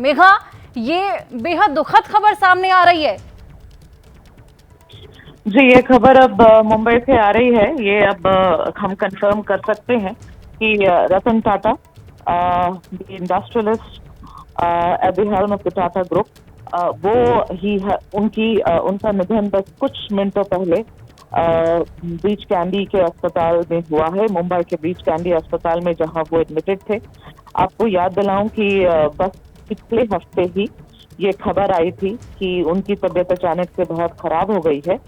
मेघा, ये बेहद दुखद खबर सामने आ रही है। जी, ये खबर अब मुंबई से आ रही है। ये अब हम कंफर्म कर सकते हैं कि Ratan Tata, the industrialist at the helm of the Tata group, वो ही है। उनका निधन बस कुछ मिनटों पहले ब्रीच कैंडी के अस्पताल में हुआ है, मुंबई के ब्रीच कैंडी अस्पताल में, जहां वो एडमिटेड थे। आपको याद दिलाऊं कि बस पिछले हफ्ते ही ये खबर आई थी कि उनकी तबीयत अचानक से बहुत खराब हो गई है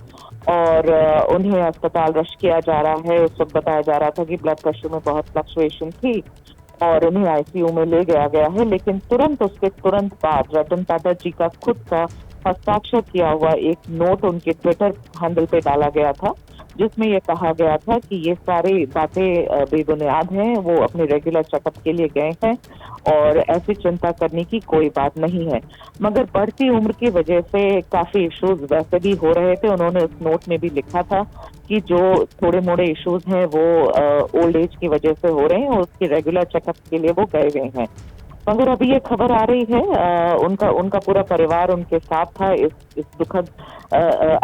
और उन्हें अस्पताल रश किया जा रहा है। उस वक्त बताया जा रहा था कि ब्लड प्रेशर में बहुत फ्लक्चुएशन थी और उन्हें आईसीयू में ले गया गया है। लेकिन उसके तुरंत बाद रतन टाटा जी का खुद का हस्ताक्षर किया हुआ एक नोट उनके ट्विटर हैंडल पे डाला गया था, जिसमें ये कहा गया था कि ये सारी बातें बेबुनियाद हैं। वो अपने रेगुलर चेकअप के लिए गए हैं और ऐसी चिंता करने की कोई बात नहीं है। मगर बढ़ती उम्र की वजह से काफी इश्यूज वैसे भी हो रहे थे। उन्होंने उस नोट में भी लिखा था कि जो थोड़े मोड़े इश्यूज हैं वो ओल्ड एज की वजह से हो रहे हैं और उसके रेगुलर चेकअप के लिए वो गए हुए हैं। मगर अभी ये खबर आ रही है, उनका पूरा परिवार उनके साथ था इस दुखद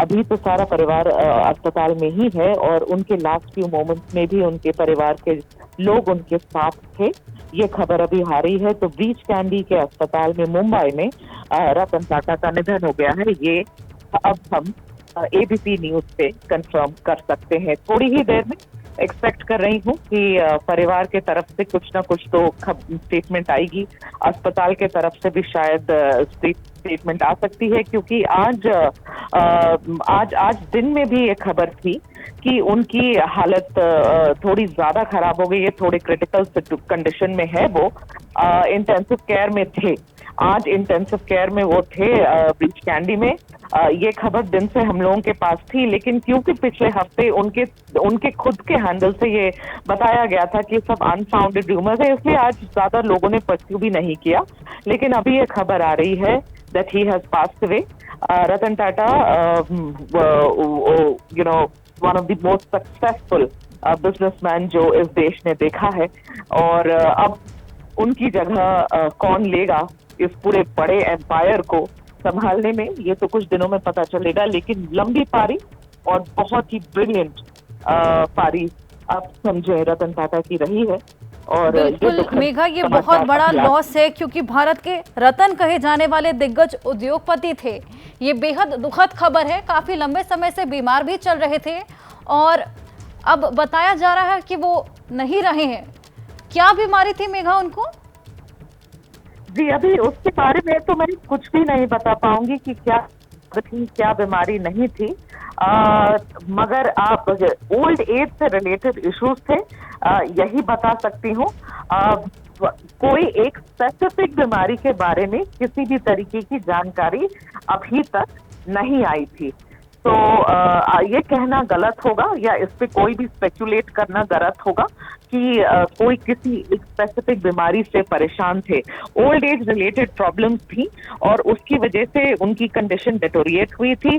अभी तो सारा परिवार अस्पताल में ही है और उनके लास्ट फ्यू मोमेंट्स में भी उनके परिवार के लोग उनके साथ थे। ये खबर अभी आ रही है। तो ब्रीच कैंडी के अस्पताल में मुंबई में रतन टाटा का निधन हो गया है। ये अब हम एबीपी न्यूज पे कंफर्म कर सकते हैं। थोड़ी ही देर में एक्सपेक्ट कर रही हूँ कि परिवार के तरफ से कुछ ना कुछ तो स्टेटमेंट आएगी। अस्पताल के तरफ से भी शायद स्टेटमेंट आ सकती है, क्योंकि आज दिन में भी ये खबर थी कि उनकी हालत थोड़ी ज्यादा खराब हो गई है, थोड़ी क्रिटिकल कंडीशन में है। वो इंटेंसिव केयर में थे। आज इंटेंसिव केयर में वो थे ब्रीच कैंडी में। ये खबर दिन से हम लोगों के पास थी, लेकिन क्योंकि पिछले हफ्ते उनके खुद के हैंडल से ये बताया गया था कि सब अनफाउंडेड र्यूमर्स है, इसलिए आज ज्यादा लोगों ने परस्यू भी नहीं किया। लेकिन अभी ये खबर आ रही है that he has passed away. Ratan Tata, one of the most successful businessman जो इस देश ने देखा है, और अब उनकी जगह कौन लेगा इस पूरे बड़े एम्पायर को संभालने में, ये तो कुछ दिनों में पता चलेगा। लेकिन लंबी पारी और बहुत ही ब्रिलियंट पारी आप समझे रतन टाटा की रही है। और बिल्कुल मेघा, ये बहुत बड़ा लॉस है, क्योंकि भारत के रतन कहे जाने वाले दिग्गज उद्योगपति थे। ये बेहद दुखद खबर है। काफी लंबे समय से बीमार भी चल रहे थे और अब बताया जा रहा है कि वो नहीं रहे हैं। क्या बीमारी थी मेघा उनको? जी, अभी उसके बारे में तो मैं कुछ भी नहीं बता पाऊंगी कि क्या थी, क्या बीमारी नहीं थी। मगर आप ओल्ड एज से रिलेटेड इश्यूज थे, यही बता सकती हूँ। कोई एक स्पेसिफिक बीमारी के बारे में किसी भी तरीके की जानकारी अभी तक नहीं आई थी। तो ये कहना गलत होगा या इस पे कोई भी स्पेकुलेट करना गलत होगा कि कोई किसी एक स्पेसिफिक बीमारी से परेशान थे। ओल्ड एज रिलेटेड प्रॉब्लम्स थी और उसकी वजह से उनकी कंडीशन डिटोरिएट हुई थी।